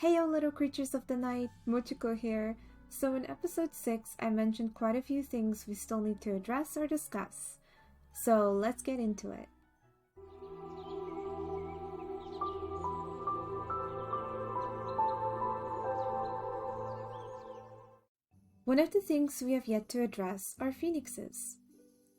Heyo little creatures of the night, Mochiko here. So in episode 6, I mentioned quite a few things we still need to address or discuss. So let's get into it. One of the things we have yet to address are phoenixes.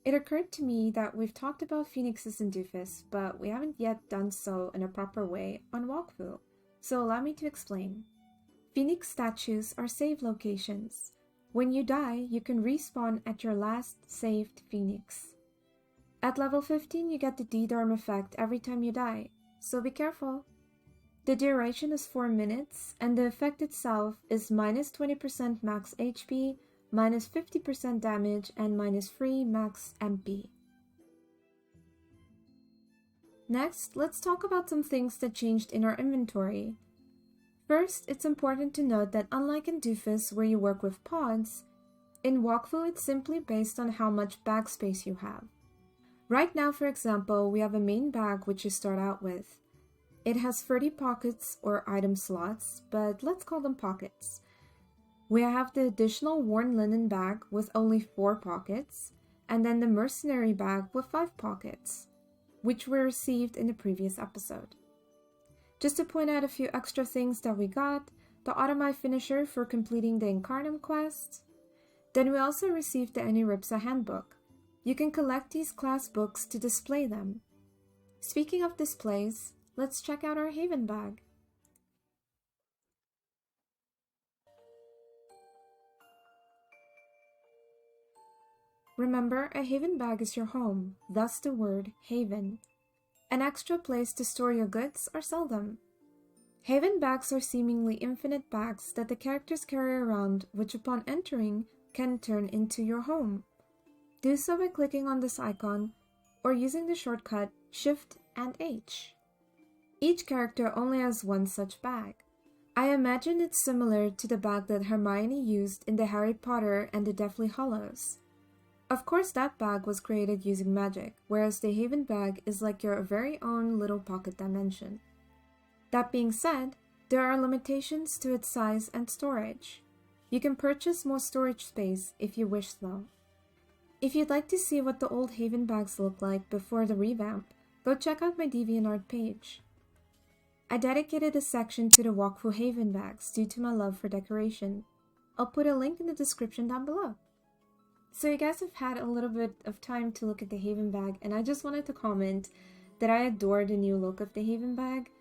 It occurred to me that we've talked about phoenixes in Doofus, but we haven't yet done so in a proper way on Wakfu. So allow me to explain. Phoenix statues are save locations. When you die, you can respawn at your last saved phoenix. At level 15, you get the D-Dorm effect every time you die, so be careful. The duration is 4 minutes, and the effect itself is minus 20% max HP, minus 50% damage, and minus 3 max MP. Next, let's talk about some things that changed in our inventory. First, it's important to note that unlike in Doofus where you work with pods, in Wakfu it's simply based on how much bag space you have. Right now, for example, we have a main bag which you start out with. It has 30 pockets or item slots, but let's call them pockets. We have the additional worn linen bag with only 4 pockets, and then the mercenary bag with 5 pockets, which were received in the previous episode. Just to point out a few extra things that we got, the Automai finisher for completing the Incarnum quest. Then we also received the Aniripsa handbook. You can collect these class books to display them. Speaking of displays, let's check out our Haven bag. Remember, a Haven bag is your home, thus the word Haven. An extra place to store your goods or sell them. Haven bags are seemingly infinite bags that the characters carry around, which upon entering can turn into your home. Do so by clicking on this icon or using the shortcut Shift and H. Each character only has one such bag. I imagine it's similar to the bag that Hermione used in the Harry Potter and the Deathly Hallows. Of course, that bag was created using magic, whereas the Haven bag is like your very own little pocket dimension. That being said, there are limitations to its size and storage. You can purchase more storage space if you wish though. If you'd like to see what the old Haven bags look like before the revamp, go check out my DeviantArt page. I dedicated a section to the Wakfu Haven bags due to my love for decoration. I'll put a link in the description down below. So you guys have had a little bit of time to look at the Haven bag, and I just wanted to comment that I adore the new look of the Haven bag.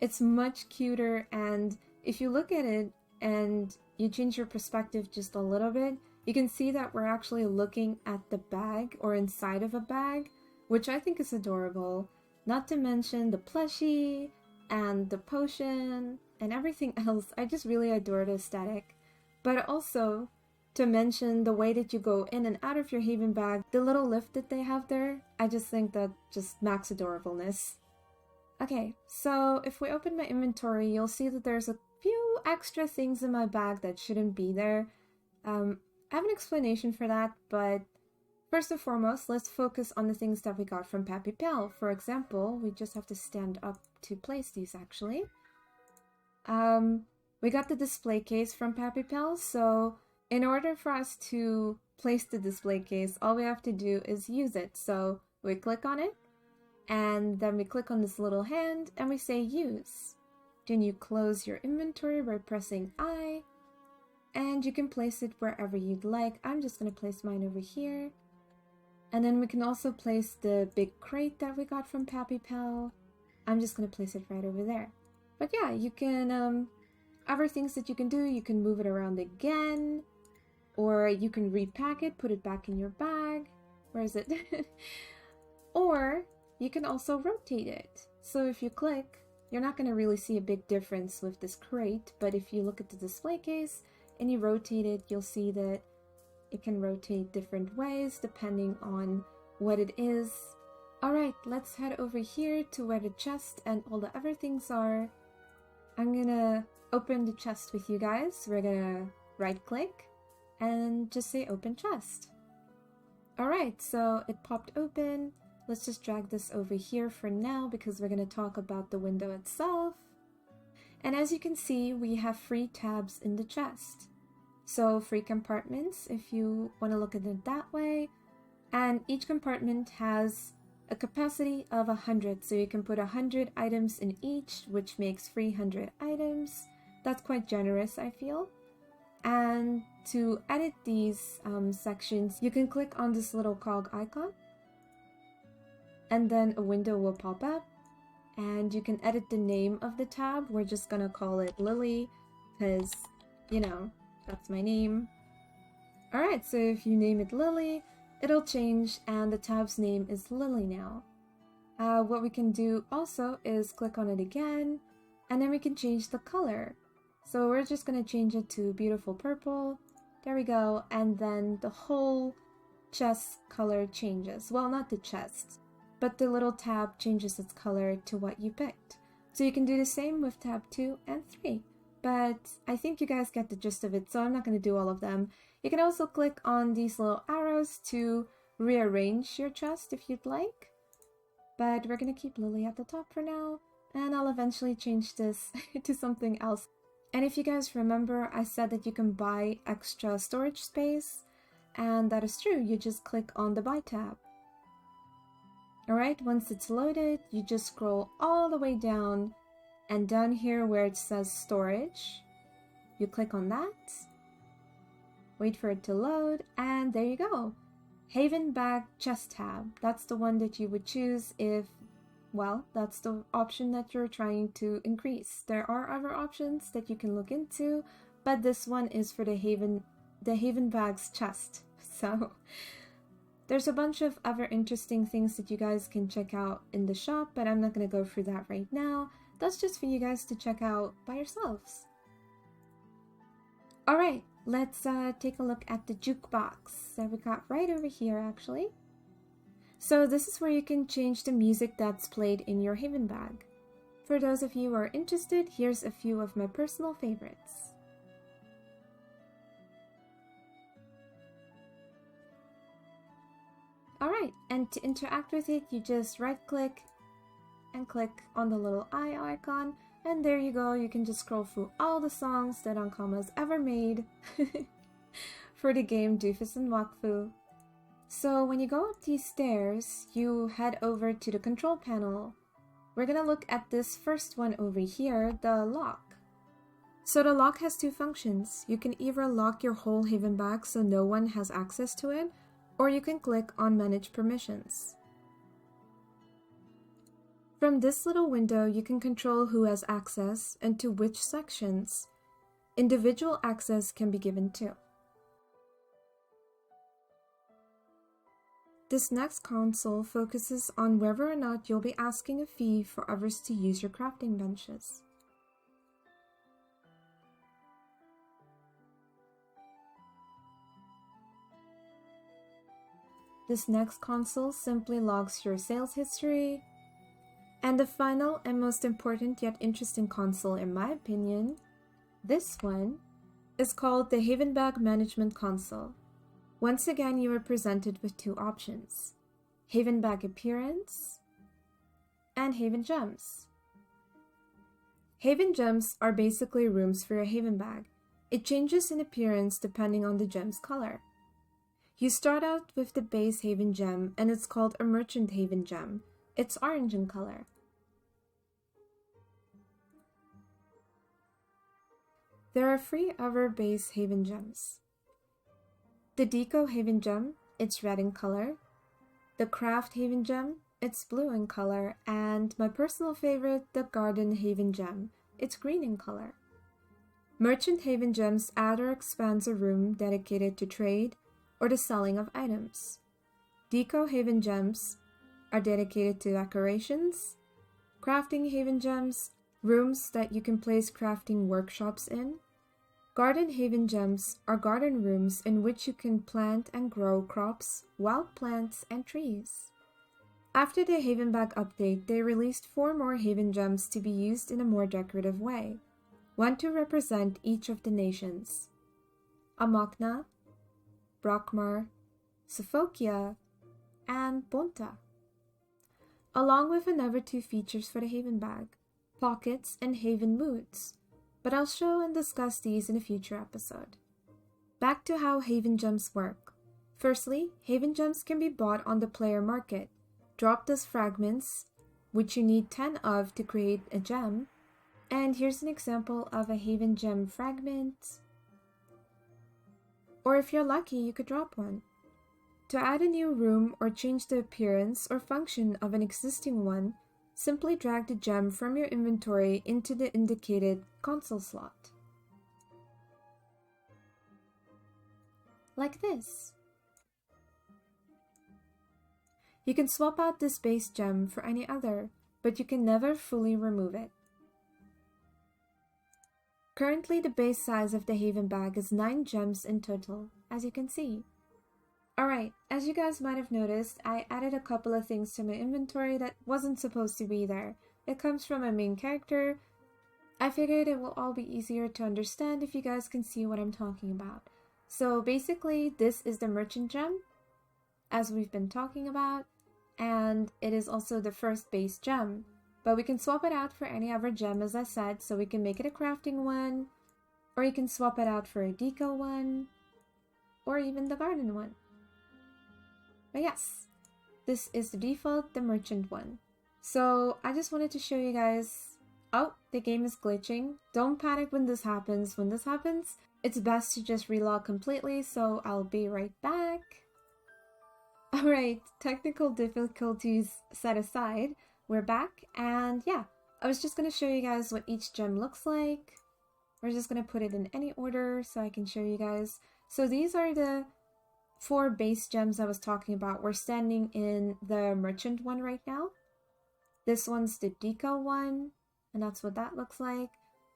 It's much cuter, and if you look at it and you change your perspective just a little bit, you can see that we're actually looking at the bag or inside of a bag, which I think is adorable. Not to mention the plushie and the potion and everything else. I just really adore the aesthetic. But also, to mention the way that you go in and out of your Haven bag, the little lift that they have there, I just think that just max adorableness. Okay, so if we open my inventory, you'll see that there's a few extra things in my bag that shouldn't be there. I have an explanation for that, but first and foremost, let's focus on the things that we got from Pappy Pal. For example, we just have to stand up to place these actually. We got the display case from Pappy Pal, so in order for us to place the display case, all we have to do is use it. So we click on it, and then we click on this little hand, and we say use. Then you close your inventory by pressing I, and you can place it wherever you'd like. I'm just going to place mine over here. And then we can also place the big crate that we got from Pappy Pal. I'm just going to place it right over there. But yeah, you can, other things that you can do, you can move it around again. Or you can repack it, put it back in your bag. Where is it? Or you can also rotate it. So if you click, you're not going to really see a big difference with this crate. But if you look at the display case and you rotate it, you'll see that it can rotate different ways depending on what it is. Alright, let's head over here to where the chest and all the other things are. I'm gonna open the chest with you guys. We're gonna right click and just say open chest. Alright, so it popped open. Let's just drag this over here for now because we're going to talk about the window itself. And as you can see, we have free tabs in the chest. So free compartments if you want to look at it that way. And each compartment has a capacity of 100, so you can put 100 items in each, which makes 300 items. That's quite generous, I feel. And to edit these sections, you can click on this little cog icon, and then a window will pop up, and you can edit the name of the tab. We're just gonna call it Lily, because, you know, that's my name. Alright, so if you name it Lily, it'll change, and the tab's name is Lily now. What we can do also is click on it again, and then we can change the color. So we're just going to change it to beautiful purple. There we go. And then the whole chest color changes. Well, not the chest, but the little tab changes its color to what you picked. So you can do the same with tab 2 and 3. But I think you guys get the gist of it, so I'm not going to do all of them. You can also click on these little arrows to rearrange your chest if you'd like. But we're going to keep Lily at the top for now, and I'll eventually change this to something else. And if you guys remember, I said that you can buy extra storage space, and that is true. You just click on the buy tab. Alright, once it's loaded, you just scroll all the way down, and down here where it says storage, you click on that, wait for it to load, and there you go. Haven Bag Chest tab. That's the one that you would choose if, well, that's the option that you're trying to increase. There are other options that you can look into, but this one is for the Haven Bags chest. So there's a bunch of other interesting things that you guys can check out in the shop, but I'm not going to go through that right now. That's just for you guys to check out by yourselves. Alright, let's take a look at the jukebox that we got right over here actually. So this is where you can change the music that's played in your Haven bag. For those of you who are interested, here's a few of my personal favorites. Alright, and to interact with it, you just right click and click on the little eye icon, and there you go. You can just scroll through all the songs that Ankama's ever made for the game Doofus and Wakfu. So when you go up these stairs, you head over to the control panel. We're gonna look at this first one over here, the lock. So the lock has two functions. You can either lock your whole Haven bag so no one has access to it, or you can click on Manage Permissions. From this little window, you can control who has access and to which sections. Individual access can be given too. This next console focuses on whether or not you'll be asking a fee for others to use your crafting benches. This next console simply logs your sales history. And the final and most important yet interesting console in my opinion, this one, is called the Haven Bag Management Console. Once again, you are presented with two options: Haven Bag Appearance and Haven Gems. Haven Gems are basically rooms for your Haven bag. It changes in appearance depending on the gem's color. You start out with the base Haven Gem, and it's called a Merchant Haven Gem. It's orange in color. There are 3 other base Haven Gems. The Deco Haven Gem, it's red in color. The Craft Haven Gem, it's blue in color. And my personal favorite, the Garden Haven Gem, it's green in color. Merchant Haven Gems add or expands a room dedicated to trade or the selling of items. Deco Haven Gems are dedicated to decorations. Crafting Haven Gems, rooms that you can place crafting workshops in. Garden Haven Gems are garden rooms in which you can plant and grow crops, wild plants, and trees. After the Haven Bag update, they released 4 more Haven Gems to be used in a more decorative way, one to represent each of the nations: Amakna, Brakmar, Sofokia, and Bonta, along with another 2 features for the Haven Bag. pockets, and Haven moods, but I'll show and discuss these in a future episode. Back to how Haven gems work. Firstly, Haven gems can be bought on the player market, dropped as fragments, which you need 10 of to create a gem. And here's an example of a Haven gem fragment. Or if you're lucky, you could drop one. To add a new room or change the appearance or function of an existing one, simply drag the gem from your inventory into the indicated console slot. Like this. You can swap out this base gem for any other, but you can never fully remove it. Currently, the base size of the Haven bag is 9 gems in total, as you can see. Alright, as you guys might have noticed, I added a couple of things to my inventory that wasn't supposed to be there. It comes from my main character. I figured it will all be easier to understand if you guys can see what I'm talking about. So basically, this is the merchant gem, as we've been talking about, and it is also the first base gem. But we can swap it out for any other gem, as I said, so we can make it a crafting one, or you can swap it out for a deco one, or even the garden one. But yes, this is the default, the merchant one. So I just wanted to show you guys, oh, the game is glitching. Don't panic when this happens. When this happens, it's best to just relog completely, so I'll be right back. Alright, technical difficulties set aside, we're back, and yeah, I was just going to show you guys what each gem looks like. We're just going to put it in any order so I can show you guys. So these are the 4 base gems I was talking about. We're standing in the merchant one right now. This one's the deco one, and that's what that looks like.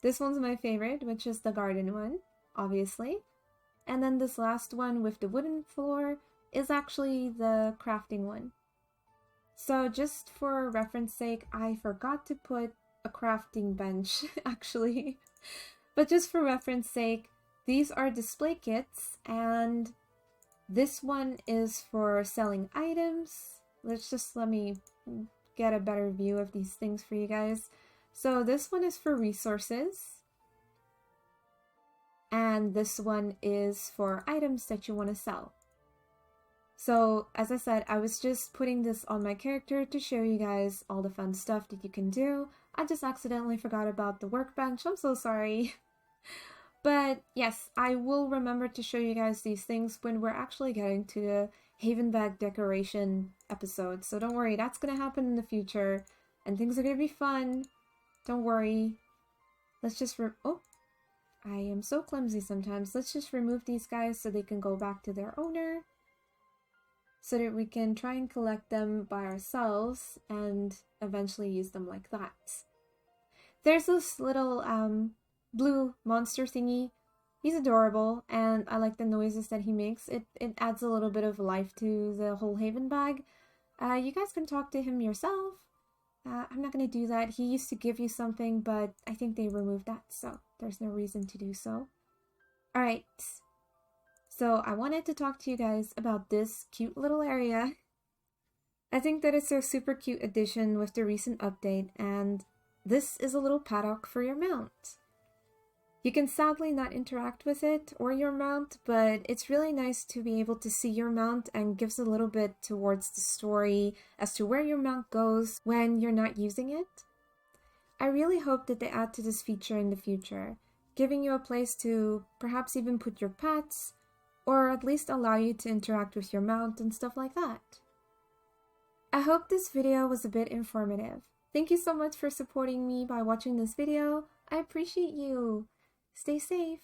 This one's my favorite, which is the garden one, obviously. And then this last one with the wooden floor is actually the crafting one. So just for reference sake, I forgot to put a crafting bench, actually. But just for reference sake, these are display kits, and this one is for selling items. Let me get a better view of these things for you guys. So this one is for resources, and this one is for items that you want to sell. So, as I said, I was just putting this on my character to show you guys all the fun stuff that you can do. I just accidentally forgot about the workbench. I'm so sorry. But yes, I will remember to show you guys these things when we're actually getting to the Haven bag decoration episode. So don't worry, that's going to happen in the future. And things are going to be fun. Don't worry. Let's just oh, I am so clumsy sometimes. Let's just remove these guys so they can go back to their owner, so that we can try and collect them by ourselves and eventually use them like that. There's this little blue monster thingy. He's adorable, and I like the noises that he makes. It adds a little bit of life to the whole Haven bag. You guys can talk to him yourself. I'm not going to do that. He used to give you something, but I think they removed that, so there's no reason to do so. Alright. So I wanted to talk to you guys about this cute little area. I think that it's a super cute addition with the recent update, and this is a little paddock for your mount. You can sadly not interact with it or your mount, but it's really nice to be able to see your mount and gives a little bit towards the story as to where your mount goes when you're not using it. I really hope that they add to this feature in the future, giving you a place to perhaps even put your pets, or at least allow you to interact with your mount and stuff like that. I hope this video was a bit informative. Thank you so much for supporting me by watching this video. I appreciate you. Stay safe.